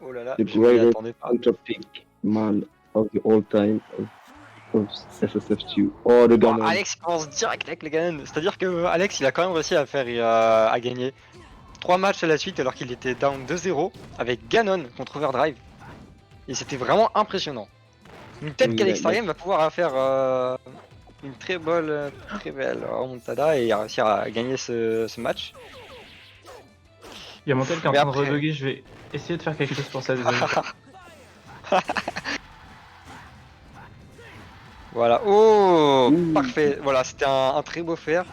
Oh là là, The je m'y greatest attendais pas. counterpick man of the all time of SSF2. Oh, le Bon, Ganon. Alex il commence direct avec le Ganon. C'est-à-dire que Alex il a quand même réussi à faire à gagner 3 matchs à la suite alors qu'il était down 2-0 avec Ganon contre Overdrive. Et c'était vraiment impressionnant. Une tête Oui, qu'Alex Tariem va pouvoir faire une très belle remontada et réussir à gagner ce match. Il y a mon tel qui est en Mais train après- de rebugger, je vais essayer de faire quelque chose pour ça, désolé. Voilà, oh Ouh. parfait, voilà c'était un très beau fer.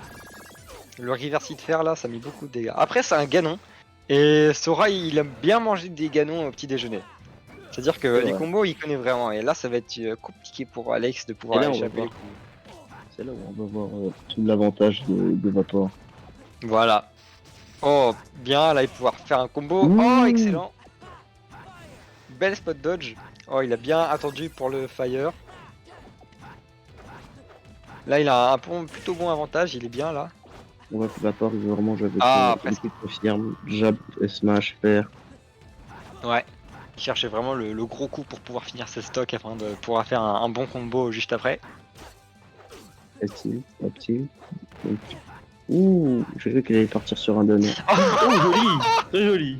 Le reversi de fer là ça a mis beaucoup de dégâts. Après c'est un ganon et Sora il aime bien manger des ganons au petit déjeuner. C'est-à-dire que C'est les vrai. combos il connaît vraiment et là ça va être compliqué pour Alex de Et pouvoir là, on va échapper les voir. coups. C'est là où on va voir tout l'avantage de Vapor. Voilà. Oh bien là il va pouvoir faire un combo. Ouh. Oh excellent. Belle spot dodge. Oh il a bien attendu pour le fire. Là il a un plutôt bon avantage, il est bien là. On voit que Vapor, il veut vraiment jouer avec Ah, les trucs confirme. Jab, smash, fer. Ouais. Il cherchait vraiment le gros coup pour pouvoir finir ses stocks afin de pouvoir faire un bon combo juste après. Active. Ouh, j'ai cru qu'il allait partir sur un donner. Oh, joli, très joli.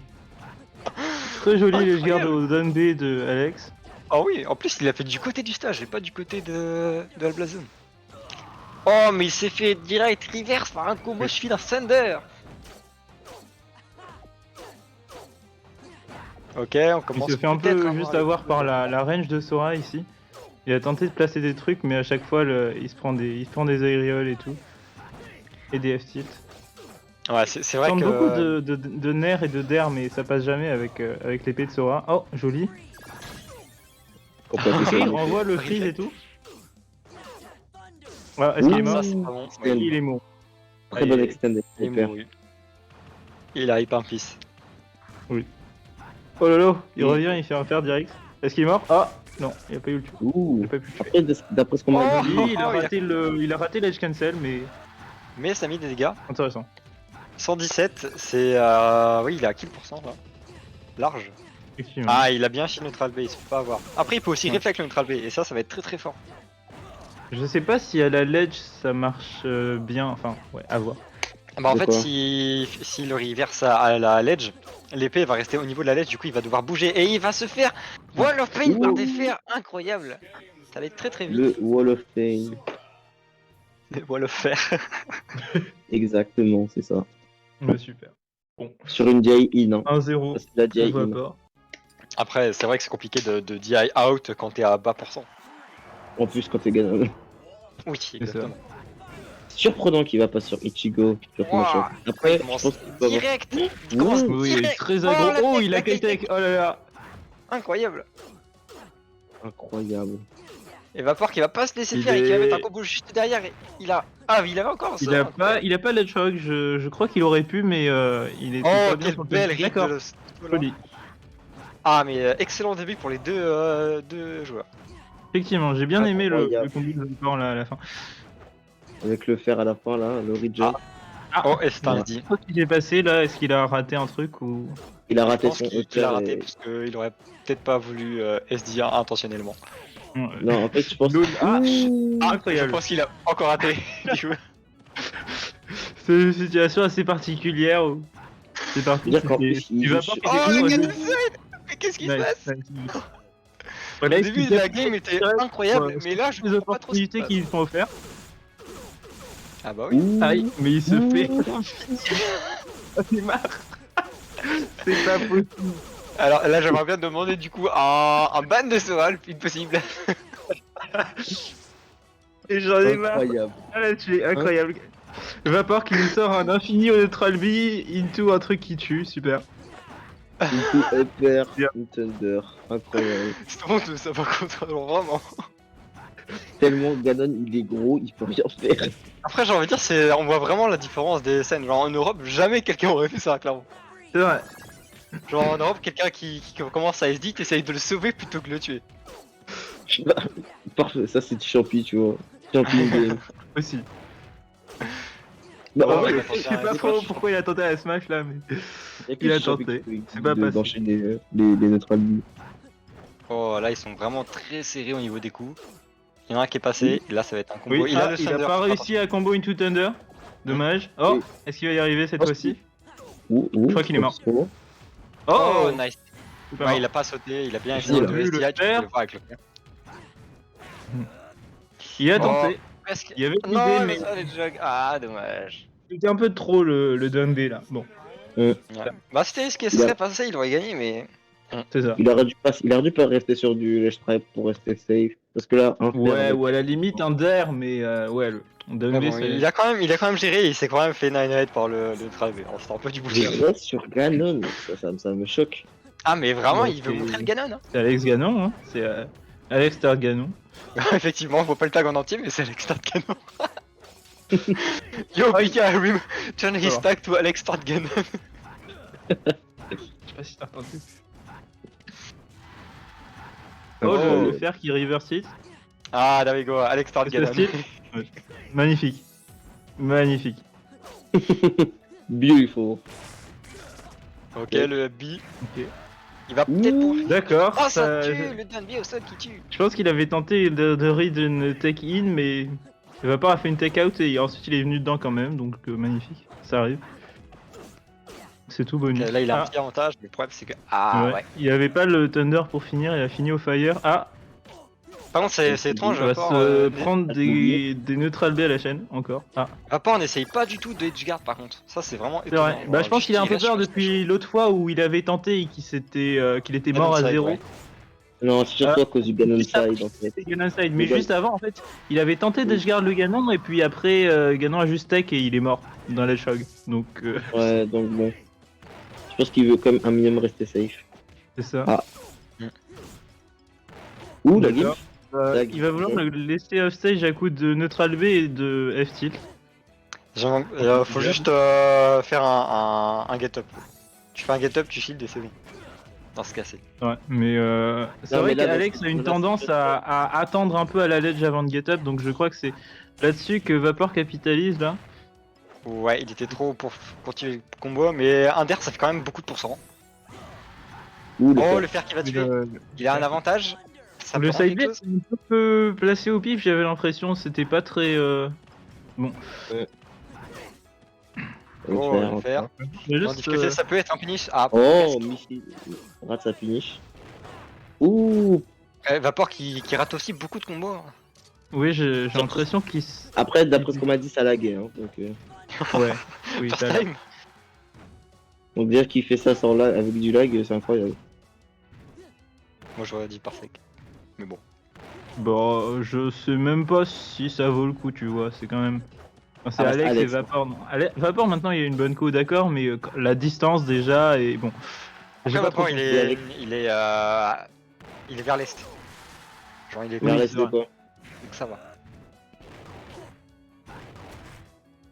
Très joli les Incroyable. gardes au down B de Alex. Ah oui, en plus il a fait du côté du stage et pas du côté de Alblazon. Oh mais il s'est fait direct reverse par un combo suivi d'un Thunder. Ok, on Il commence se fait un peut-être peu à juste les avoir coups par de- la range de Sora ici. Il a tenté de placer des trucs, mais à chaque fois il se prend des aérioles et tout. Et des F-tilt. Ouais, c'est Il vrai tente que... beaucoup de nerfs et de der, mais ça passe jamais avec l'épée de Sora. Oh, joli. Complètement Est-ce qu'il sur renvoie le freeze et tout? Ah, est-ce qu'il est Ouh. mort? Ça c'est pas bon. Oui. Il est mort. Très bon Aïe, aïe. extend. Il est mouru. Il a hype un fils. Oh lolo, il Oui. revient, il fait un fer direct. Est-ce qu'il est mort? Ah, non, il a pas eu le tuer. Ouh. Il a pas pu le tuer. Après, d'après ce qu'on m'a Oh dit, Oui, il a il a- raté l'edge cancel, mais Mais ça a mis des dégâts. intéressant. 117, c'est... Oui, il est à kill % là. Large. Effectivement. Ah, il a bien chez Neutral B, il se peut pas avoir. Après, il peut aussi Ouais. réflexe le Neutral B, et ça va être très très fort. Je sais pas si à la ledge ça marche bien, enfin, ouais, à voir. Bah, en De fait, quoi si le reverse à la ledge, l'épée va rester au niveau de la ledge, du coup, il va devoir bouger, et il va se faire Wall of Pain par des fers incroyable. Ça va être très très vite. le Wall of Fame. Le Wall of Fer. Exactement, c'est ça. Bah, super. Bon, Sur une DI in. Hein. 1-0 C'est la pour DI in. Vapor. Après, c'est vrai que c'est compliqué de DI out quand t'es à bas pourcent. En plus, quand t'es gagnant. Oui, ça. exactement. Surprenant qu'il va pas sur Ichigo. Sur Wow. Smash Up. Après, Il je commence pense qu'il peut avoir. direct. Il commence Ouh. Oui, il est direct. très Oh, aggro. la Oh, tech, il a la tech, K-Tech. Oh là là. Incroyable. Incroyable. Et Vapor qui va pas se laisser Il faire et qui va est- mettre un combo juste derrière. Et il a. Ah, mais il avait encore ça. Il a pas l'edge rock, je crois qu'il aurait pu, mais il était Oh, pas bien quelle sur le belle timing. ride D'accord, de le... joli. Ah, mais excellent début pour les deux joueurs. Effectivement, j'ai bien aimé le Incroyable. combi de Vapor là, à la fin. Avec le fer à la fin, là, le rejump. Oh, Estin Je dit. sais pas ce qui s'est passé là, est-ce qu'il a raté un truc ou... Il a Je raté pense son qu'il a raté et... parce qu'il aurait peut-être pas voulu SD1 intentionnellement. Non, en fait, je pense. Lol. Ah, Ouh. Je incroyable. pense qu'il a encore raté. Du coup. C'est une situation assez particulière où c'est parti. Dire qu'en c'était- plus, il du joue Vapor sur- qui Oh, était le explosé. Ganon. Mais qu'est-ce qui se Nice, passe? nice. Au Là, début il de la game était incroyable, mais là je les comprends pas trop ce qui se opportunités passe. qu'ils sont offertes. Ah bah oui. Ouh. Aïe, mais il se Ouh. fait. C'est marre. C'est pas possible. Alors là j'aimerais bien demander du coup un ban de Sora le plus possible. Et j'en ai marre. Incroyable. Ah là, tu es incroyable. Vapor qui nous sort un infini au neutral B into un truc qui tue, super. Into Upper, Bien. Thunder. Incroyable. C'est honteux ça par contre, vraiment. Tellement Ganon, il est gros, il peut rien faire. Après j'ai envie de dire, on voit vraiment la différence des scènes. Genre en Europe, jamais quelqu'un aurait fait ça clairement. C'est vrai. Genre en Europe, quelqu'un qui commence à SD, t'essayes de le sauver plutôt que de le tuer. Je sais pas. Parfait, ça c'est du champi, tu vois. Champi game. Aussi. Bah, Ouais, en vrai, ouais, il il a tenté Je sais un pas des trop coachs. pourquoi il a tenté à Smash là, mais. y a il a que Shop tenté. qui C'est pas passé. d'enchaîner les neutral B. Oh, là, ils sont vraiment très serrés au niveau des coups. Il y en a un qui est passé, et là, ça va être un combo. Oui, Il a le il a Thunder. pas réussi à combo into Thunder. Dommage. Oh, Oui. est-ce qu'il va y arriver cette Oh, fois-ci? Ouh, Je crois qu'il est mort. trop. Oh, Oh, nice. c'est pas Ouais, mort. il a pas sauté, il a bien J'ai essayé là. de Vu le SDI, tu peux faire. le voir avec le fer. Il a Oh, tenté. presque. Il y avait une Non, idée, mais mais ça, les jugs. Ah, dommage. c'était un peu trop le down B là. Bon, Ouais. Bah, c'était ce qui se Il a- serait passé, il aurait gagné, mais. c'est ça. Il aurait dû pas rester sur du ledge trap pour rester safe. Parce que là, un fer Ouais, avec- ou à la limite un der, mais ouais, le down Mais B bon, c'est. il a quand même géré, il s'est quand même fait 9-8 par le drive. Alors, c'était un peu du Je bullshit. reste sur Ganon, ça me choque. Ah, mais vraiment, Bah, il veut c'est- montrer le Ganon. Hein. C'est Alex Ganon, hein. C'est Alex Start Ganon. Effectivement, on voit pas le tag en entier, mais c'est Alex Start Ganon. Yo, Pika, turn his Alors. tag to Alex Start Ganon. Je sais pas si t'as entendu. Oh, Oh, le fer qui reverse it. Ah, there we go, Alex Start C'est Ganon. style. Magnifique. Magnifique. Beautiful. Ok, le B. Ok. Il va peut-être pour. D'accord. Oh, ça ça- tue, le down B au sol qui tue. Je pense qu'il avait tenté de read une tech in, mais Vapor a fait une tech out et ensuite il est venu dedans quand même, donc magnifique. Ça arrive. C'est tout bonus. Ok, là, il a un Ah, petit avantage, mais le problème, c'est que. Ah, ouais. Il avait pas le Thunder pour finir, il a fini au Fire. Ah, Par contre, c'est étrange, il va Vapor. se prendre des neutral B à la chaîne encore. Ah, Vapor n'essaye pas du tout de edge guard par contre. Ça, c'est vraiment c'est étonnant. vrai. Bah, je pense qu'il a un peu peur depuis l'autre fois où il avait tenté et qu'il était mort à Ganon side, 0. ouais. Non, c'est surtout à cause du Ganon Juste après, side en fait. c'était Ganon side, mais Le juste avant en fait, il avait tenté d'edge guard le Ganon et puis après Ganon a juste tech et il est mort dans l'edge hog. Donc Ouais, donc bon. Je pense qu'il veut comme un minimum rester safe. c'est ça. Ah. Ouh, la D'accord. game. Il va vouloir le laisser off stage à coup de neutral B et de F tilt. Faut juste faire un get up. Tu fais un get up, tu shield et c'est bon. Dans ce cas, c'est. Ouais, mais c'est Non, vrai mais là, qu'Alex a une là, tendance c'est- à attendre un peu à la ledge avant de get up, donc je crois que c'est là-dessus que Vapor capitalise là. Ouais, il était trop pour continuer le combo, mais un der ça fait quand même beaucoup de pourcents. Ouh, le Oh, fer. le fer qui va tuer. Le, Il a un avantage. Ça le peut rendre side quelque B chose. est un peu placé au pif, j'avais l'impression, c'était pas très. Le Oh, fer, le fer. Mais En juste, difficulté, ça peut être un finish. Ah, Oh, Missy rate sa finish. Ouh. Vapor qui rate aussi beaucoup de combos. Hein. oui, j'ai l'impression qu'il. Après, d'après ce qu'on m'a dit, ça laguait. Hein, Ouais, oui, First t'as l'air. time. donc dire qu'il fait ça sans lag, avec du lag, c'est incroyable. Moi j'aurais dit parfait. Mais bon. Bon, je sais même pas si ça vaut le coup, tu vois, c'est quand même. Enfin, c'est Ah bah, Alex, c'est et Alex. Vapor. Non. Vapor maintenant il y a une bonne co, d'accord, mais la distance déjà et bon. J'ai Après, pas trop Vapor, pensé. il est vers l'est. Genre, il est Oui, Vers vers l'est c'est de vrai. quoi donc ça va.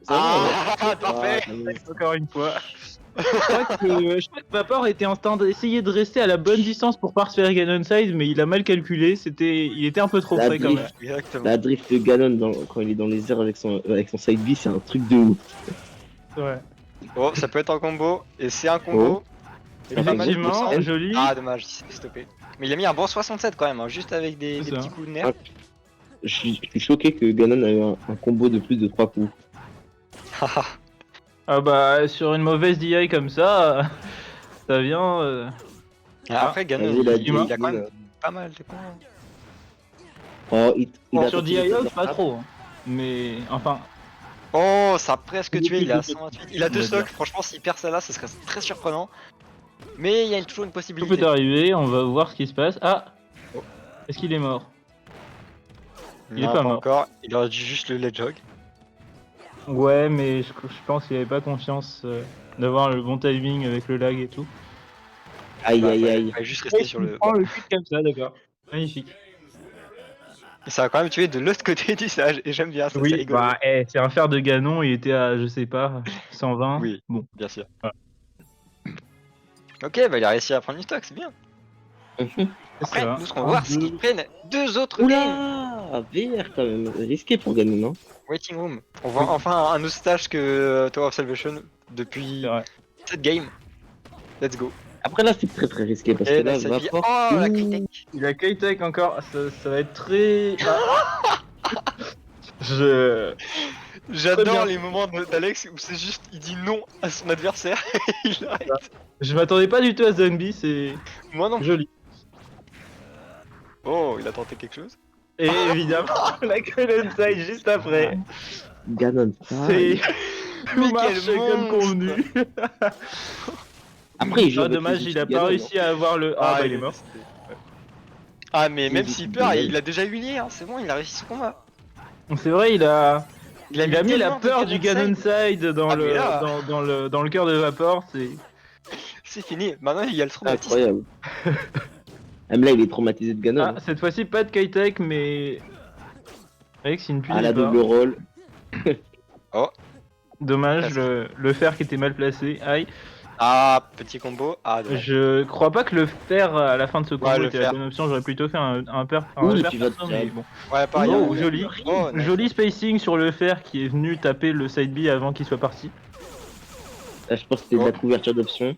Ça va, Ah, parfait. Encore une fois. Je crois que Vapor était en train d'essayer de rester à la bonne distance pour pas se faire Ganon side, mais il a mal calculé. Il était un peu trop La frais quand même. drift. Exactement. La drift de Ganon quand il est dans les airs avec son side B, c'est un truc de ouf. Ouais. Oh, ça peut être un combo. Et c'est un combo. Il a pas mal de Effectivement, pourcents. joli. Ah, dommage, il s'est fait stopper. Mais il a mis un bon 67 quand même, hein, juste avec des C'est ça. petits coups de nerfs. Je suis choqué que Ganon ait eu un combo de plus de 3 coups. Ah bah sur une mauvaise DI comme ça, ça vient. Après, Ganon, Vas-y, la il a DI, quand même pas mal de combos. Oh, il Bon, a sur tenté DI de out, faire pas ça. trop. Hein. Mais enfin, Oh, ça a presque Il tué, est il est à plus 128. Il a deux On va stocks, dire. franchement, s'il perd celle-là, ce serait très surprenant. Mais il y a toujours une tout possibilité. peut arriver, on va voir ce qui se passe. Ah, est-ce qu'il est mort? Il est Non, pas mort. encore, il aurait dû juste le let jog. Ouais, mais je pense qu'il avait pas confiance d'avoir le bon timing avec le lag et tout. Aïe aïe Il aïe. va juste rester sur le. prend le cul comme ça, d'accord. Magnifique. Et ça a quand même tué de l'autre côté du sage, et j'aime bien ça, c'est Oui, rigolo. bah, c'est un fer de Ganon, il était à, je sais pas, 120. Oui. Bon, Bien sûr. Voilà. Ok, bah il a réussi à prendre une stock, c'est bien. c'est Après, ça. nous ce qu'on va voir, c'est qu'ils prennent deux autres games. Oula VR quand même. Risqué pour gagner, non? Waiting Room. On voit enfin un autre stage que Tower of Salvation depuis C'est vrai. cette game. Let's go. Après là, c'est très risqué parce que Et là, la Sabi- Vapor. Oh la Ouh. critique. Il a K-Tech encore, ça va être très... Je... J'adore bien. les moments d'Alex où c'est juste, il dit non à son adversaire et il arrête. Je m'attendais pas du tout à Zombie, c'est Moi non plus. joli. Oh, il a tenté quelque chose. Et évidemment, la Golden Side juste après. Ganon. C'est... Tout Mais marche quel comme monstre. convenu. Après, il joue Ah, avec dommage, les il a outils pas Ganon, réussi à avoir le... Ah, bah il est mort. Ah mais Il même est s'il dit- perd, il- il a déjà unié, hein. C'est bon, il a réussi son combat. C'est vrai, il a mis la tellement de peur du Ganon Side dans, Ah, le, mais là- dans le cœur de Vapor, c'est... C'est fini, maintenant il y a le traumatisme. Incroyable. Même là, il est traumatisé de Ganon. Ah, cette fois-ci pas de K-Tech, mais... Alex, il ne À la punit pas. double rôle. Dommage, Presque. le fer qui était mal placé. Aïe. Ah, petit combo. Ah, dommage. Je crois pas que le fer à la fin de ce combo le était la fer. bonne option. J'aurais plutôt fait un fer. Ouh, un le fer pivot perso, jab. mais bon. Ouais, pareil. Oh, hein. joli. Oh, nice. Joli spacing sur le fer qui est venu taper le side B avant qu'il soit parti. Là, je pense que c'était de Oh. la couverture d'option.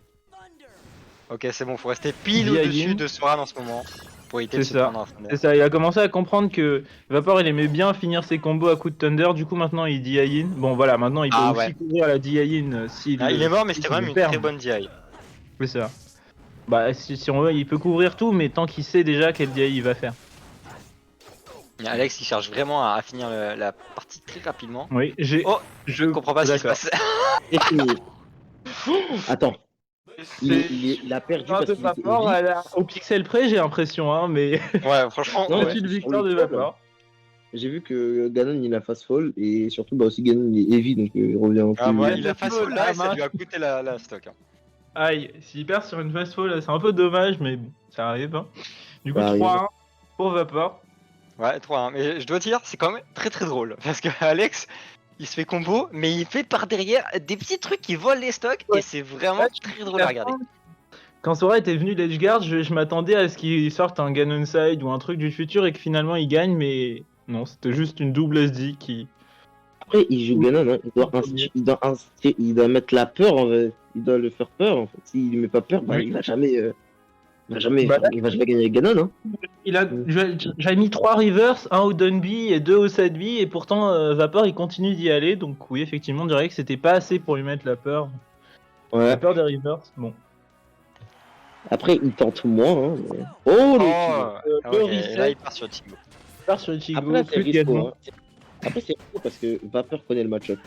Ok, c'est bon, faut rester pile Via au-dessus Yin. de Soran en ce moment. Pour éviter de C'est se ça. prendre un thunder. C'est ça, il a commencé à comprendre que Vapor il aimait bien finir ses combos à coups de Thunder, du coup maintenant il DI-in. Bon voilà, maintenant il peut Ah, aussi ouais. couvrir la DI-in s'il... Ah, il est mort, mais c'était s'il quand même le une perd. très bonne DI. C'est ça. Bah si on veut, il peut couvrir tout, mais tant qu'il sait déjà quel DI il va faire. Alex, il cherche vraiment à finir la partie très rapidement. Oui, j'ai... Oh, je comprends pas ce qui se D'accord. passe. Et fini. Attends, C'est... il a perdu Un parce peu qu'il était Vapor heavy. au pixel près j'ai l'impression, hein, mais... Ouais, franchement, Non, ouais. C'est une sur victoire le de code. Vapor. J'ai vu que Ganon il a fast fall et surtout bah aussi Ganon il est heavy donc il revient un peu. Ah, ouais, Il il a a face fait là la et ça main. lui a coûté la stock. Hein. Aïe, s'il perd sur une fast fall, c'est un peu dommage, mais bon, ça arrive. Hein. Du coup, Ça arrive. 3-1 pour Vapor. Ouais, 3-1. Mais je dois dire, c'est quand même très très drôle. Parce que Alex, il se fait combo, mais il fait par derrière des petits trucs qui volent les stocks. Ouais. Et c'est vraiment Ouais, très drôle à regarder. Quand Sora était venu d'Edgeguard, je m'attendais à ce qu'il sorte un Ganon Side ou un truc du futur et que finalement il gagne, mais non, c'était juste une double SD qui... Après il joue Ganon, hein. Il doit mettre la peur, il doit le faire peur en fait. S'il met pas peur, bah, Oui. il va jamais, Bah, il va jamais gagner avec Ganon. Hein. Il a, j'avais mis 3 reverse, 1 au down B et 2 au side B, et pourtant Vapor il continue d'y aller, donc oui, effectivement, on dirait que c'était pas assez pour lui mettre la peur. Ouais. La peur des reverse, bon. Après il tente moins. Hein, mais... Oh le Oh, le ok, et reset. là il part sur Tigo. Il part sur Ichigo, Après là c'est plus de risqué. Ganon. Hein. Après c'est risqué parce que Vapeur connaît le match-up.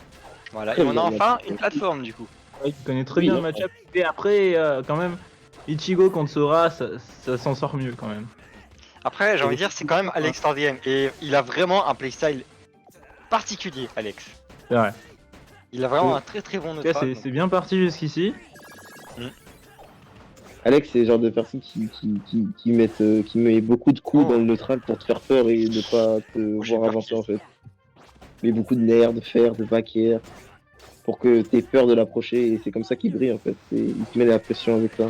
Voilà, et Très on a bien, enfin merci. une plateforme du coup. Ouais, il connaît très Oui, bien non. le match-up. Et après, quand même, Ichigo contre Sora, ça s'en sort mieux quand même. Après, j'ai envie de dire, c'est quand même Alex Tardiem. Et il a vraiment un playstyle particulier, Alex. C'est vrai. Il a vraiment Oui. un très très bon En tout cas, neutral. c'est bien parti jusqu'ici. Alex c'est le genre de personne qui met beaucoup de coups Oh. dans le neutral pour te faire peur et ne pas te j'ai voir peur avancer qu'il- en fait. Mais beaucoup de nerfs, de fer, de back air pour que t'aies peur de l'approcher et c'est comme ça qu'il brille en fait. Il te met la pression avec ça.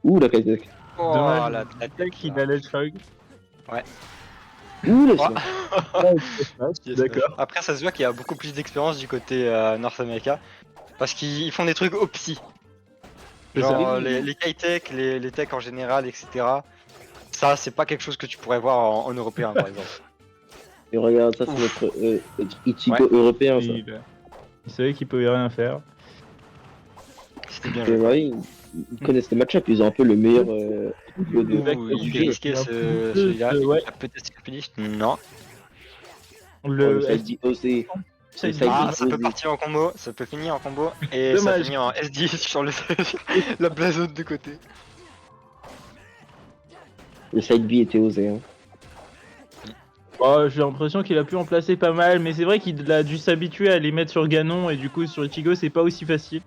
Ouh la Kaitek. Oh, Dommage. la Peut-être qu'il a l'Edgehog. Ouh le Oh. chien. D'accord. Après, ça se voit qu'il y a beaucoup plus d'expérience du côté North America. Parce qu'ils font des trucs au psy. C'est Genre ça. les K-Tech, les tech en général, etc. Ça, c'est pas quelque chose que tu pourrais voir en européen par exemple. Et regarde ça c'est notre Ichigo européen ça. Il savait qu'il pouvait rien faire. C'était bien Et joué. ouais, ils connaissent les match-up, ils ont un peu le meilleur niveau de. Exact. Ouh, Ouh, il fait il risquer y a celui-là. plus de- ouais. Il a peut-être finish. Non. Le Le side OC. side side Ah, B. ça peut partir en combo, ça peut finir en combo. Et ça Dommage. finit en SD sur la blazone de côté. Le side B était osé. Hein. Oh, j'ai l'impression qu'il a pu en placer pas mal, mais c'est vrai qu'il a dû s'habituer à les mettre sur Ganon et du coup sur Ichigo c'est pas aussi facile.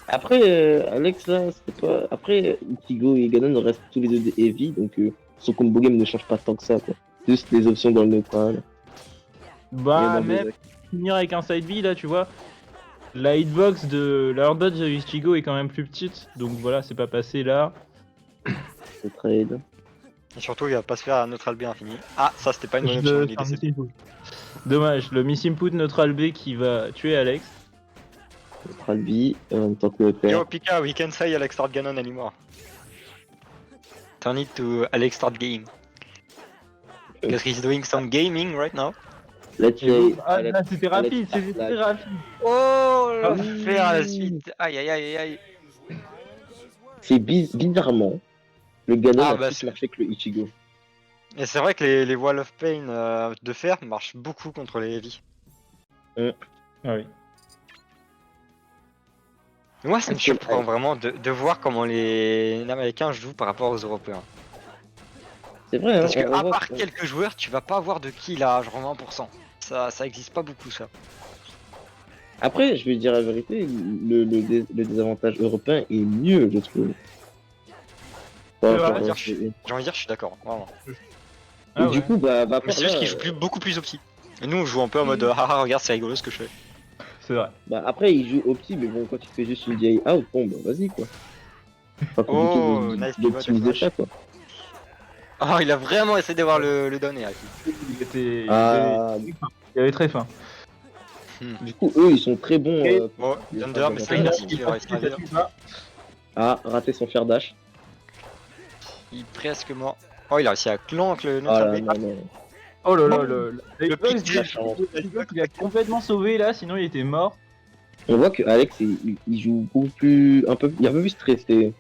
Après, Alex là, c'est pas. Après, Ichigo et Ganon restent tous les deux des heavy, donc son combo game ne change pas tant que ça. Quoi. Juste les options dans le neutral. Et Bah dans même les- finir avec un side B là tu vois. La hitbox de la hardbox de Ichigo est quand même plus petite, donc voilà c'est pas passé là. le trade. Et surtout, il va pas se faire un neutral B infini. Ah, ça c'était pas une bonne option. Je- Il est c'est un décédé. miss input. Dommage, le miss input neutral B qui va tuer Alex. Neutral B, en même temps que le Yo, père. Pika, we can say Alex start Ganon anymore. Turn it to Alex start game. Because he's doing some gaming right now. Let's Et say, boum. Ah Alex- là c'était Alex rapide, c'était start très lag. rapide. Oh, Ah. l'enfer à la suite. Aïe aïe aïe aïe. C'est bizarrement, le Ganon Ah, a bah, plus c'est- marché que le Ichigo. Et c'est vrai que les Wall of Pain de fer marchent beaucoup contre les Heavy. Ah oui. Moi, ça me Est-ce que- surprend vraiment de voir comment les Américains jouent par rapport aux Européens. C'est vrai, hein, Parce que, on à voit part que- quelques joueurs, tu vas pas avoir de kill à genre 20%. Ça existe pas beaucoup, ça. Après, je vais dire la vérité, le désavantage européen est mieux, je trouve. vrai, genre, dire, c'est- J'ai envie de dire, je suis d'accord, vraiment. Ah et ouais. du coup, bah, Mais par c'est juste là, qu'ils jouent beaucoup plus opti. Et nous, on joue un peu en mode haha, regarde, c'est rigolo ce que je fais. C'est vrai. bah, après, il joue au petit, mais bon, quand tu fais juste une DI out, bon, bah, vas-y, quoi. Pas compliqué Oh, nice pivot, d'optimiser flash. ça, quoi. Oh, il a vraiment essayé d'avoir le down air. Il était. Ah, Il avait très faim. du coup, eux, ils sont très bons. Et- Bon, les Thunder, phases mais c'est d'avantage. inutile, il va rester à vivre. Ah, raté son fer dash. Il est presque mort. Oh, il a réussi à clank le Oh là, neutral B. non, non. Oh là là, Le le pic Bugs, il a complètement sauvé là, sinon il était mort. On voit que Alex, il joue beaucoup plus, il est un peu plus stressé.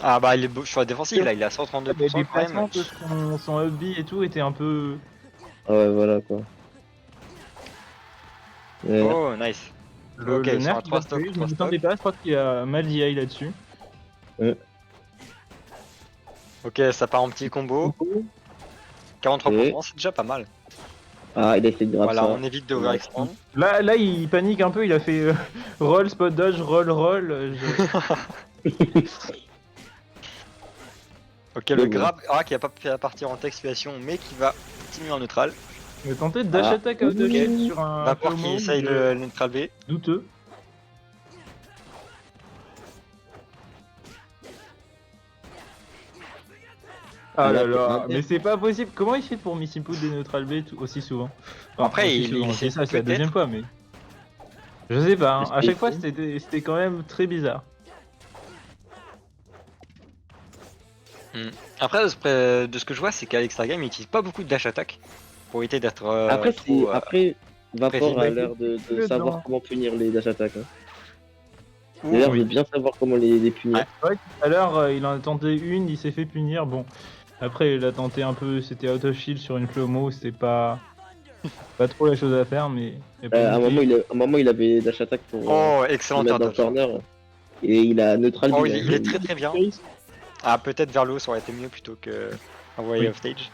Ah bah, il est sur la défensive, là, il est à Les 132% quand même. déplacements de son up B et tout étaient un peu. Ah ouais, voilà, quoi. Ouais. Oh, nice. Ok, Le ils sont à nerf, 3 il a stocks, fait, je 3 m'y attendais stocks. pas, je crois qu'il a mal DI là-dessus. Ok, ça part en petit combo. 43%, c'est déjà pas mal. Ah, il a essayé de grab Voilà, ça. on évite d'overexpand. Là, il panique un peu, il a fait roll, spot dodge, roll, roll. Ok, le Mais bon. grab, qui a pas fait partir en textuation, mais qui va continuer en neutral. Il a tenté de dash Ah. attack out of Ok. shield sur un Vapor slow-mo, qui essaye mais le neutral B. douteux. Ah Ah, là là, là, c'est mais c'est pas possible. Comment il fait pour miss input des neutral B aussi souvent? Enfin, Après, aussi il souvent, essaie c'est ça, c'est la peut-être. deuxième fois, mais. Je sais pas, hein. À Mais chaque fois c'est- c'était quand même très bizarre. Après, de ce que je vois, c'est qu'Alex Stargame il utilise pas beaucoup de dash attack pour éviter d'être Après, trop. après, Vapor a précis. l'air de Le savoir dans- comment punir les dash attack. Hein. ouh, Il a l'air oui. de bien savoir comment les punir. Ouais. Ouais, tout à l'heure, il en a tenté une, il s'est fait punir. Bon, après, il a tenté un peu, c'était out of shield sur une slow-mo, c'était pas trop la chose à faire, mais. il a pas À un manqué. moment, il avait dash attack pour Oh, le excellent mettre dans le turn. corner. Et il a neutral. Oh, B, il est très très bien. Ah, peut-être vers le haut, ça aurait été mieux plutôt que envoyer Oui. off stage.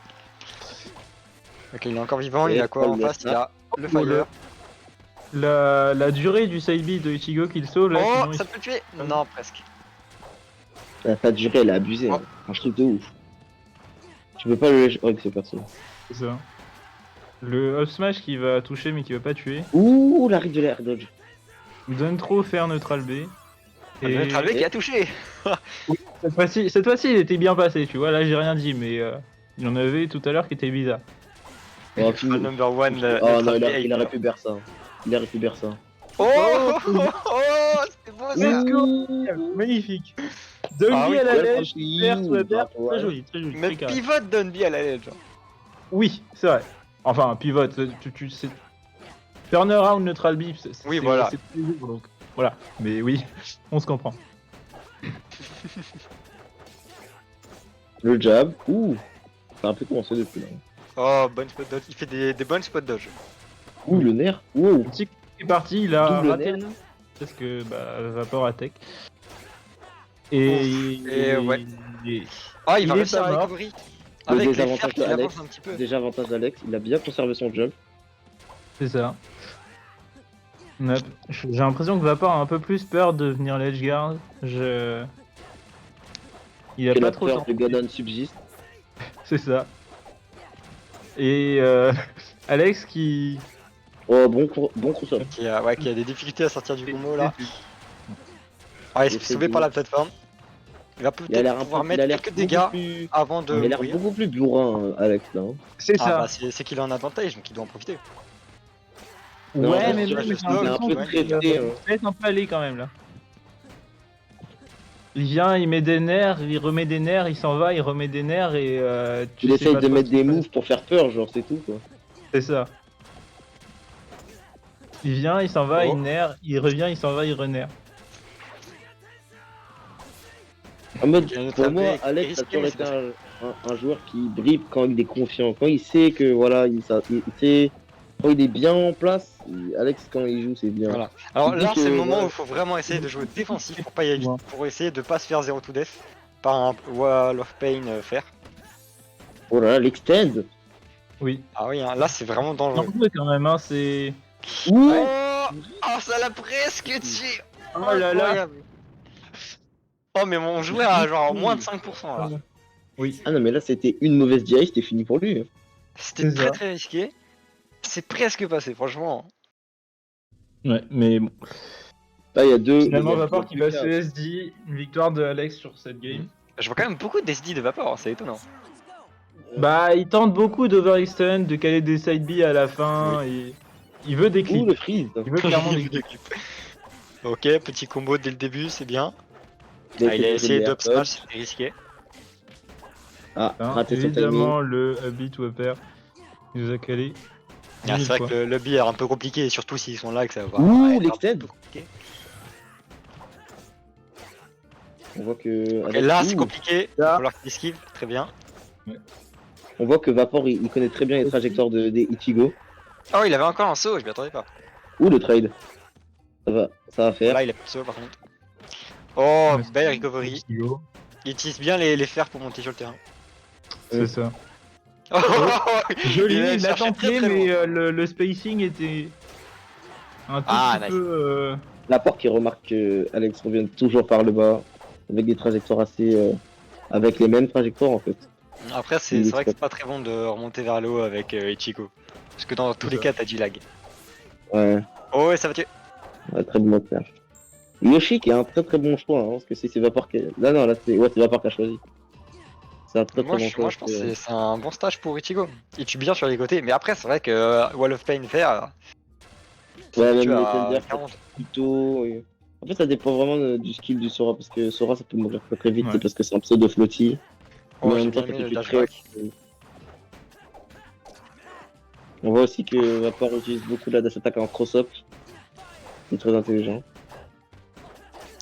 Ok, il est encore vivant, Et il a quoi en le face? Il a le fire. La durée du side B de Ichigo qu'il sauve là, Oh, sinon ça peut le tuer? Non, presque. Sa durée, elle a abusé. Hein. Un truc de ouf. Tu peux pas le lâcher avec ce perso. c'est ça. Le up smash qui va toucher mais qui va pas tuer. Ouh, l'arrêt de l'air dodge. Donne trop faire neutral B. Le neutral B qui a touché. Cette fois-ci, il était bien passé, tu vois. Là, j'ai rien dit, mais il y en avait tout à l'heure qui était bizarre. Oh, Le number one. oh non, neutral B il a hater. récupéré ça. Il a récupéré ça. Oh, c'était beau ça. Let's go. Magnifique. Donne Ah oui, à la ouais, lèche, tranquille, faire sous la terre, ouais. très joli, très joli. Mais très carré. pivot donne bien à la ledge. Oui, c'est vrai. Enfin, pivot, tu sais. Turnaround neutral beep, Oui, voilà. c'est tous les jours, donc voilà. Mais oui, on se comprend. Le jab. Ouh. Ça a un peu commencé depuis là. Oh, bonne spot dodge. Il fait des bonnes spot dodge. Ouh, le nerf. Ouh. Le petit est parti, il a Double raté nerf. parce que Vapor attaque. Et, Et ouais. et- Ah, il va Il est réussir pas à mort. recovery. Le Avec les désavantage fers qui de avancent Alex. un petit peu. Déjà avantage d'Alex. Il a bien conservé son jump. c'est ça. J'ai l'impression que Vapor a un peu plus peur de venir l'edge guard. Il a Que pas la trop peur senti. de Ganon subsiste. C'est ça. Et Alex qui. Oh, bon crossover. Qui a des difficultés à sortir du combo là. Ah, il se fait sauver par la plateforme. Il va Il a l'air peut-être un pouvoir peu, il mettre a l'air quelques beaucoup dégâts plus, avant de il a l'air mourir. beaucoup plus bourrin, Alex là. Hein. C'est Ah ça. bah c'est qu'il a un avantage, donc il doit en profiter. Non, Ouais, là, mais je même, dirais j'ai qu'il est un l'impression peu ouais, qu'il traité. Hein. se laisse un peu aller quand même là. Il vient, il met des nerfs, il remet des nerfs, il s'en va, il remet des nerfs et tu Il sais essaye pas de trop mettre ce qu'il des fait. moves pour faire peur, genre c'est tout quoi. C'est ça. Il vient, il s'en va, Oh. il nerf, il revient, il s'en va, il renerf. En mode, Il y a un autre pour moi, AV qui est Alex a risqué, toujours mais été c'est un joueur qui brille quand il est confiant, quand il sait que voilà, il sait, quand il est bien en place. Alex quand il joue c'est bien. voilà. Alors Il dit là, c'est que, le moment voilà. où il faut vraiment essayer de jouer défensif pour pas y aller vite, Ouais. pour essayer de pas se faire 0 to death par un Wall of Pain faire. Oh là là, l'extend. Oui. Ah oui, hein, là c'est vraiment dangereux. Dangereux quand même, hein, c'est. Ouh. Oh, ça l'a presque tué. Oh là là. Incroyable. Oh mais on jouait à genre moins de 5% là. Oui. Ah non mais là c'était une mauvaise DI, c'était fini pour lui. C'était C'est très ça. très risqué. C'est presque passé, franchement. Ouais, mais bon. Là il y a deux. Finalement, il y a Vapor qui deux va cas. se SD, une victoire de Alex sur cette game. Je vois quand même beaucoup de SD de vapeur, c'est étonnant. Bah, il tente beaucoup d'overextend, de caler des side B à la fin, et il veut des Ouh clips. le freeze. Il veut clairement des clips. Ok, petit combo dès le début, c'est bien. Il Ah, il a essayé de d'up smash, c'était risqué. Ah, Hein, raté son timing. évidemment, le beat Wapper, il nous a calé. Ah, 1000 c'est vrai fois. que le lobby est un peu compliqué, surtout s'ils sont là et que ça va. Ouh, être un l'extend. peu compliqué. On voit que. Ok, avec- là c'est Ouh. compliqué, il va Là. falloir qu'il esquive, très bien. On voit que Vapor il connaît très bien les trajectoires des Ichigo. Oh, il avait encore un saut, je m'y attendais pas. Ouh le trade. Ça va faire. Là, il a plus de saut par contre. Oh, Ouais, belle recovery. Ichigo, Il utilise bien les fers pour monter sur le terrain. C'est ça. Oh, Joli, il a il l'a cherché tenté, très, très mais loin. le spacing était un tout Ah, petit nice. peu. L'apport qui remarque que Alex revient toujours par le bas, avec des trajectoires assez. Avec les mêmes trajectoires en fait. Après, c'est vrai que c'est pas très bon de remonter vers le haut avec Ichigo. Parce que dans tous C'est les ça. cas, t'as du lag. Ouais, Oh, ouais, ça va tuer. ouais très bon moteur. Yoshi qui est un très très bon choix, hein, parce que c'est Vapor qui. Là non, là c'est Vapor qui a choisi. C'est un très Moi, très bon choix. moi, je pense que c'est un bon stage pour Ichigo. Il tue bien sur les côtés, mais après, c'est vrai que Wall of Pain faire. Ouais, même tu les as Thunder 40. plutôt. En fait, ça dépend vraiment du skill du Sora, parce que Sora ça peut mourir très très vite, Ouais. c'est parce que c'est un pseudo floaty. Oh, Mais en j'ai même temps, bien ça aimé te le fait dash très. back. On voit aussi que Vapor utilise beaucoup la dash attack en cross-up. C'est très intelligent.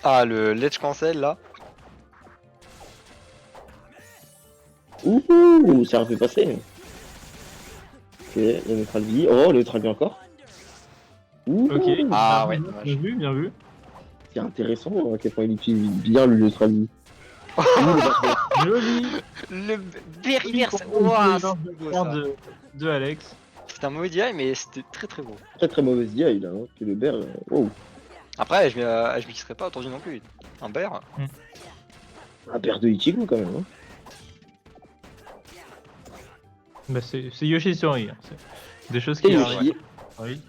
Ah, le ledge cancel là. Ouh, ça aurait pu passer. Ok, le neutral vie. Oh, le neutral vie encore. Ouh, Ok. Ah, bien ouais, vu, dommage. bien vu, bien vu. c'est intéressant à quel point il utilise bien le neutral vie. Ouh, le backdash. Joli. Le Berryverse. Joli Ouah, combo c'est beau de ça. de Alex. C'était un mauvais DI, mais c'était très très beau. Très très mauvaise DI là, hein, que le bear. Wow. Après, je m'y serais pas attendu non plus. Un bear. Un bear de Ichigo quand même. Hein. Bah, c'est Yoshi Sori. Hein. C'est des choses Et qui Yoshi, arrivent. Oui,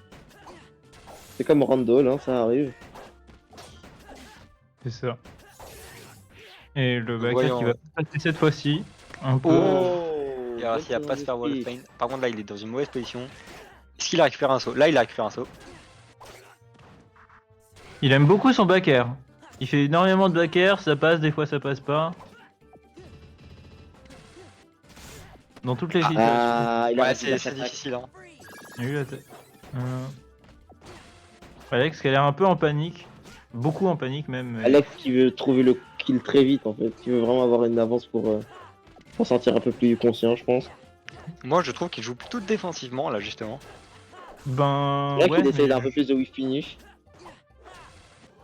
c'est comme Randall, hein, ça arrive. c'est ça. Et le backer Voyons. qui va passer cette fois-ci. Un peu. Oh. Il a réussi à pas se faire Wall of Pain. Par contre, là, il est dans une mauvaise position. Est-ce qu'il a récupéré un saut? Là, il a récupéré un saut. Il aime beaucoup son backer. Il fait énormément de backer, ça passe, des fois ça passe pas. Dans toutes les situations. Ah, il a Ouais, raté la c'est attaque. difficile. Hein. Il y a eu la tête. Alex qui a l'air un peu en panique. Beaucoup en panique même. Alex qui veut trouver le kill très vite en fait, qui veut vraiment avoir une avance pour sentir un peu plus conscient, je pense. Moi, je trouve qu'il joue plutôt défensivement, là, justement. Ben. Là, ouais, qu'il essaye mais- d'un peu plus de whiff finish.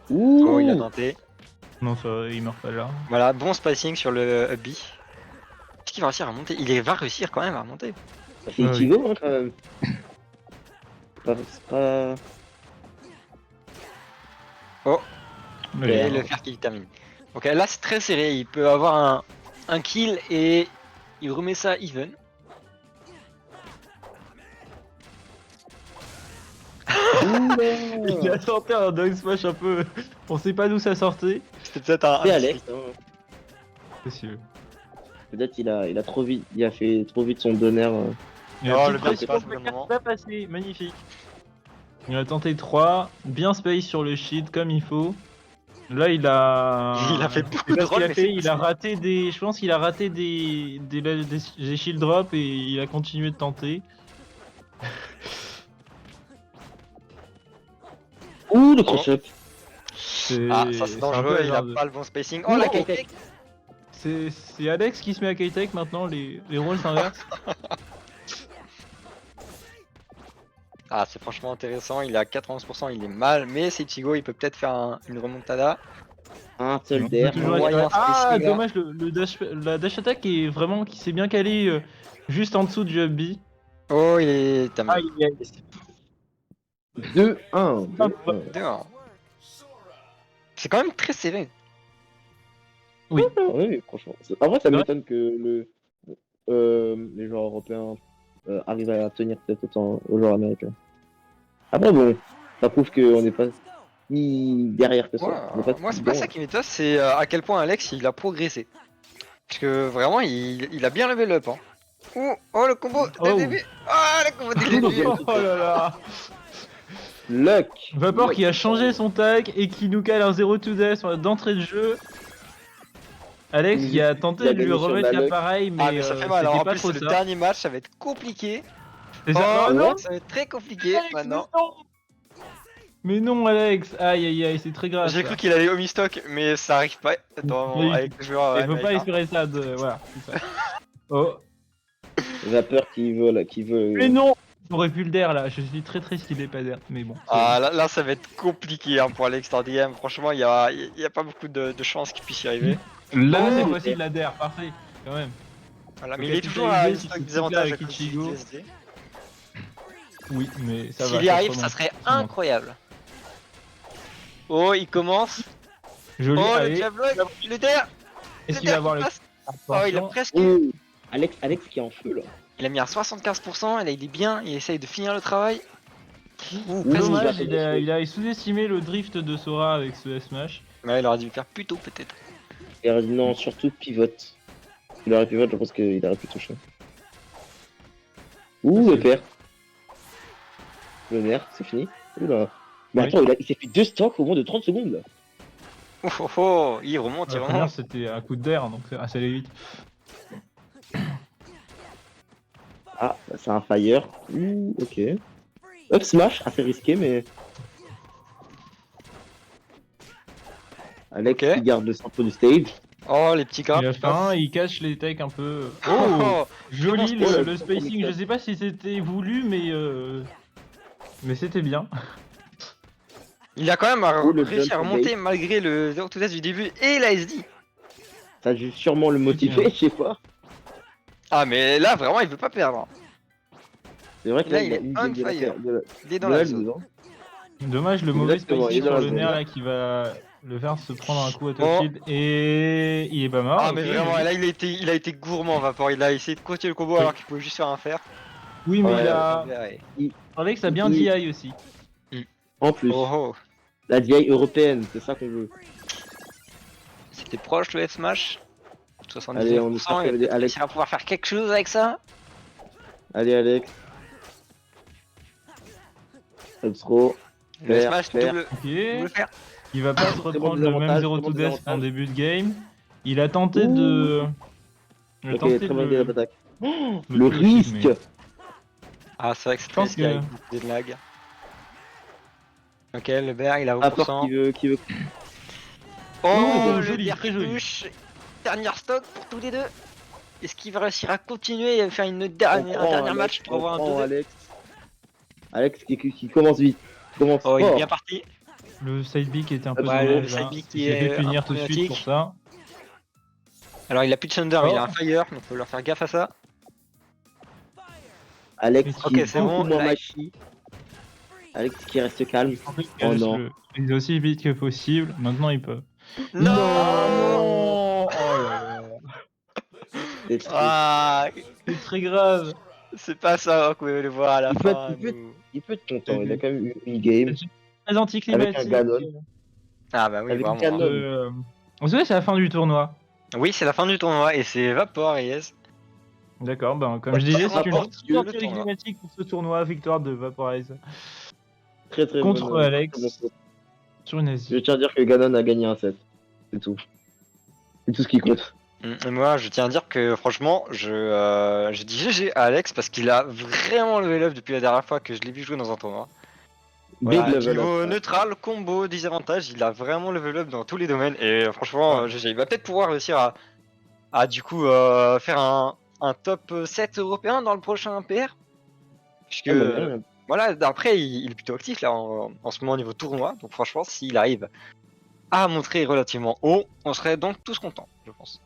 Ouh, Oh, il a tenté. Non, ça, il meurt pas là. Voilà, bon spacing sur le up B. Est-ce qu'il va réussir à monter? Il va réussir quand même à monter. c'est Ah oui. Ichigo hein, quand même. C'est pas... Mais Et bon. le fer qui termine. Donc là, c'est très serré. Il peut avoir un kill et il remet ça even. Il a tenté un dog smash un peu. On sait pas d'où ça sortait. C'était peut-être un. C'est Alex. Hein. Possible. Peut-être il a trop vite, il a fait trop vite son donner. Il Oh, a le petite bien qui pression, passe au le bon quatre moment. pas passé, magnifique. Il a tenté 3, bien space sur le shield comme il faut. Là il a... Il a fait Je sais beaucoup de pas ce qu'il rolls, a mais fait, c'est il a passé. raté des... Je pense qu'il a raté des shield drops et il a continué de tenter. Ouh, le cross-up. Ah, ça c'est un peu dangereux, il a hasardeux. pas le bon spacing. Oh, la Non. K-Tech. C'est Alex qui se met à K-Tech maintenant, les rôles s'inversent. Ah, c'est franchement intéressant, il est à 91%, il est mal, mais c'est Ichigo, il peut peut-être faire une remontada. Un On seul peut d'air. toujours moyen espérer. Ah, spacing, là. dommage, la dash attack est vraiment qui s'est bien calé juste en dessous du up B. Oh, il est terminé. Aïe, aïe. 2-1. Ah, 2-1. Dehors. C'est quand même très serré. Oui. Oui, franchement. En vrai, ça Ouais. m'étonne que les joueurs européens arrivent à tenir peut-être autant aux joueurs américains. Après, bon, ça prouve qu'on n'est pas si derrière que ça. On n'est pas Moi, si c'est pas bon. ça qui m'étonne, c'est à quel point Alex il a progressé. Parce que vraiment, il a bien levé le up. Hein. Oh, le combo dès le Oh. début. Ah, le combo dès le début. Oh là là. Luck. Vapor qui a changé son tag et qui nous cale un 0 to death d'entrée de jeu. Alex qui a tenté Il a de lui gagné sur remettre la luck. l'appareil, mais, Ah, mais ça fait mal. Alors, c'était en pas plus, trop c'est le ça. dernier match, ça va être compliqué. Et ça... Oh, Oh non, ça va être très compliqué Alex, maintenant. mais non Alex, aïe aïe aïe, c'est très grave. J'ai ça. cru qu'il allait au mi-stock, mais ça arrive pas Oui, avec le joueur Il faut pas américain. espérer ça de... Voilà, c'est ça. Oh, Vapeur qui veut. mais non. J'aurais pu le d'air là, je suis très triste qu'il ait pas d'air, mais bon. Ah, là, ça va être compliqué hein, pour Alex Star DM. Franchement, il y a pas beaucoup de chances qu'il puisse y arriver. Là, Oh, cette fois-ci, il a d'air, parfait, quand même. Voilà, Faut mais il est toujours à capitaliser une sur stock ce des avantages truc-là à cause du Ichigo. DSD. Oui, mais ça va. S'il y arrive, remonte, ça serait ça remonte. incroyable. Oh, il commence. Joli, Oh, le allez. Diablock, le DR. Est-ce qu'il va avoir le... Oh, il a Attention. presque. Oh, Alex qui est en feu là. Il a mis un 75%, et là il est bien, il essaye de finir le travail. Ouh, Oui, presque. Dommage, il va il a sous-estimé le drift de Sora avec ce S-Smash. Ouais, il aurait dû le faire plus tôt peut-être. Il aurait dit non, surtout pivote. Il aurait pivote, je pense qu'il aurait pu toucher. Ouh, le père. Le nerf, c'est fini. Oula. Mais Oui. attends, il s'est fait 2 stocks au moins de 30 secondes là. Oh, oh, oh, il remonte, il La première, remonte. c'était un coup d'air, donc ça allait vite. Ah, c'est un fire. Ouh, ok. Up smash, assez risqué, mais. Alex Ok. qui garde le centre du stage. Oh, les petits grappes. Il a qui passent. faim, il cache les techs un peu. Oh, Oh, joli pense que- le spacing. Je sais pas si c'était voulu, mais c'était bien. il a quand même Oh, le réussi à jump remonter malgré le 0 to death du début et la SD. Ça a dû sûrement le motiver, je sais pas. Ah, mais là vraiment il veut pas perdre. C'est vrai que Là, là, il a est mis on de la- fire. de la- Il est dans de la la zone. dedans. Dommage le mauvais Exactement, spacing il est dans sur la le zone, nerf là. là qui va le faire se prendre un coup à Oh. top shield et il est pas mort. Ah, mais ok, vraiment, joli. là il a été gourmand Vapor. Il a essayé de continuer le combo Oui. alors qu'il pouvait juste faire un fer. Oui, mais Ouais, il a. Ouais. Alex a bien Il- DI aussi. En plus, Oh, oh. la vieille européenne, c'est ça qu'on veut. C'était proche le F-Smash. 79%, Allez, on espère il va que peut-être Alex- réussir à pouvoir faire quelque chose avec ça. Allez, Alex. Up throw. Le Faire, Smash faire. double, Ok. double fer. Il va pas se reprendre le même désavantage, 0 très to bon death en désavantage. début de game. Il a tenté Ouh. de. Il a Ok, tenté très de bonne le- attaque. Oh, le le tuer aussi, risque. mais- Ah, c'est vrai que c'est Je très pense risqué que- avec beaucoup de lag. Ok, le Berg il a Rapport 20%. qui veut. Oh, Oh, le joli, Berg très qui joli. touche. Dernière stock pour tous les deux. Est-ce qu'il va réussir à continuer et faire un On dernier prend, match pour avoir un prend 2-2? Alex. Alex qui commence vite. Qui commence Oh, il est fort. bien parti. Le side B qui était un peu Ouais, dommage, le side là. B qui Il s'est est fait punir un tout de peu suite pour critique. ça. Alors, il a plus de Thunder, mais il a Oh. un Fire, donc faut leur faire gaffe à ça. Alex Ok, qui est c'est beaucoup bon, moins là. machi. Alex qui reste calme. Ensuite, Oh il non. est aussi vite que possible. Maintenant, il peut. Non, Oh là là. C'est triste. Ah, C'est très grave. c'est pas ça qu'on veut le voir à la Il peut- fin. il peut- nous. Il peut être content. Il a quand même eu une game. Très anticlimatique. Avec un Ganon. Ah bah oui, Avec vraiment. Ganon. On se dit c'est la fin du tournoi. Oui, c'est la fin du tournoi et c'est Vapor Yes. D'accord, ben comme Ouais, je disais, peu c'est une importe le victoire tournoi. énigmatique pour ce tournoi, victoire de Vaporize Très très contre bonne, Alex très bon. sur une Je Asie. tiens à dire que Ganon a gagné un set. C'est tout. C'est tout ce qui compte. Et moi, je tiens à dire que franchement, je dis GG à Alex parce qu'il a vraiment level up depuis la dernière fois que je l'ai vu jouer dans un tournoi. Big Voilà, level up. niveau neutral, combo, désavantage, il a vraiment level up dans tous les domaines et franchement, Ouais. GG. Il va peut-être pouvoir réussir à du coup faire un top 7 européen dans le prochain PR. Puisque Ah, bah, bien. voilà, après, il est plutôt actif là en ce moment au niveau tournoi. Donc franchement, s'il arrive à montrer relativement haut, on serait donc tous contents, je pense.